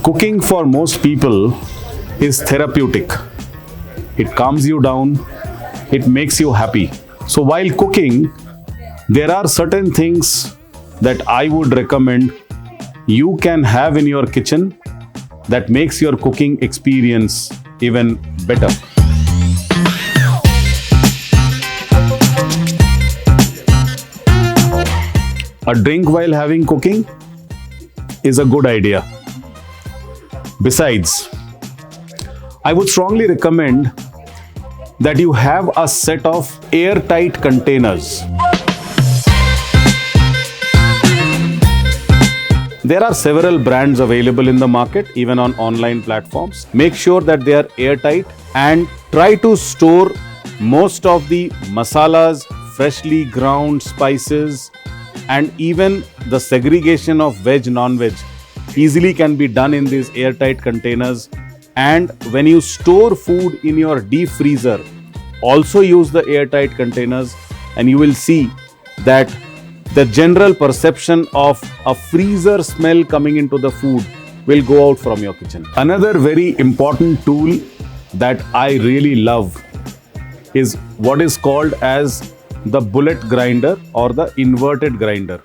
Cooking for most people is therapeutic. It calms you down, it makes you happy. So while cooking, there are certain things that I would recommend you can have in your kitchen that makes your cooking experience even better. A drink while having cooking is a good idea. Besides, I would strongly recommend that you have a set of airtight containers. There are several brands available in the market, even on online platforms. Make sure that they are airtight and try to store most of the masalas, freshly ground spices, and even the segregation of veg, non-veg easily can be done in these airtight containers. And when you store food in your deep freezer, also use the airtight containers, and you will see that the general perception of a freezer smell coming into the food will go out from your kitchen. Another very important tool that I really love is what is called as the bullet grinder or the inverted grinder.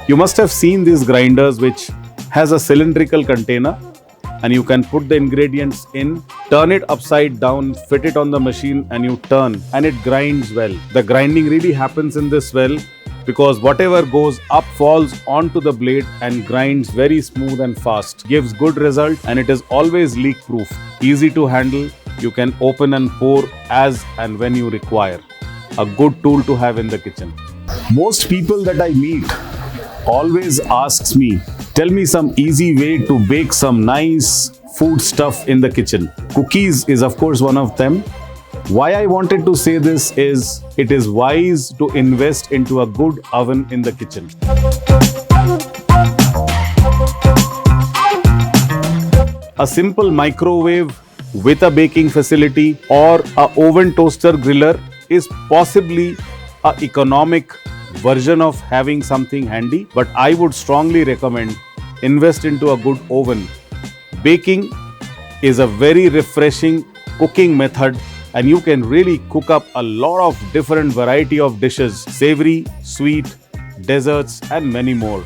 You must have seen these grinders which has a cylindrical container, and you can put the ingredients in, turn it upside down, fit it on the machine, and you turn, and it grinds well. The grinding really happens in this well because whatever goes up falls onto the blade and grinds very smooth and fast. Gives good result, and it is always leak proof. Easy to handle. You can open and pour as and when you require. A good tool to have in the kitchen. Most people that I meet always asks me, tell me some easy way to bake some nice food stuff in the kitchen. Cookies is of course one of them. Why I wanted to say this is, it is wise to invest into a good oven in the kitchen. A simple microwave with a baking facility or a oven toaster griller is possibly an economic version of having something handy, but I would strongly recommend invest into a good oven. Baking is a very refreshing cooking method, and you can really cook up a lot of different variety of dishes, savory, sweet, desserts, and many more.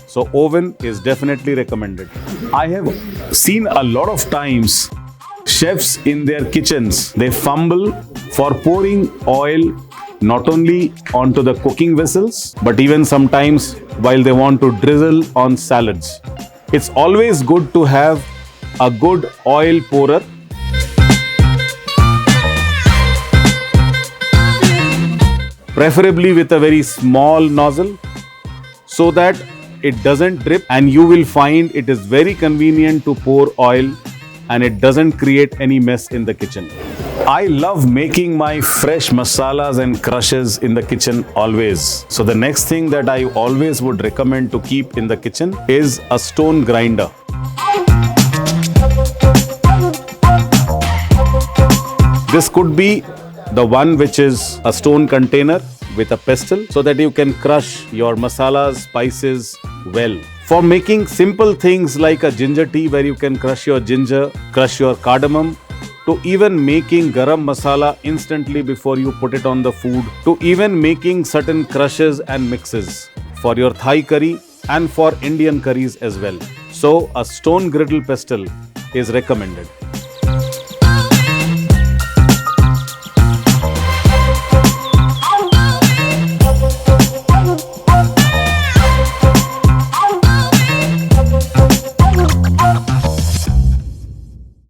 So oven is definitely recommended. I have seen a lot of times chefs in their kitchens, they fumble for pouring oil not only onto the cooking vessels, but even sometimes while they want to drizzle on salads. It's always good to have a good oil pourer. Preferably with a very small nozzle so that it doesn't drip, and you will find it is very convenient to pour oil and it doesn't create any mess in the kitchen. I love making my fresh masalas and crushes in the kitchen always. So the next thing that I always would recommend to keep in the kitchen is a stone grinder. This could be the one which is a stone container with a pestle so that you can crush your masalas, spices well. For making simple things like a ginger tea where you can crush your ginger, crush your cardamom, to even making garam masala instantly before you put it on the food, to even making certain crushes and mixes for your Thai curry and for Indian curries as well. So a stone griddle pestle is recommended.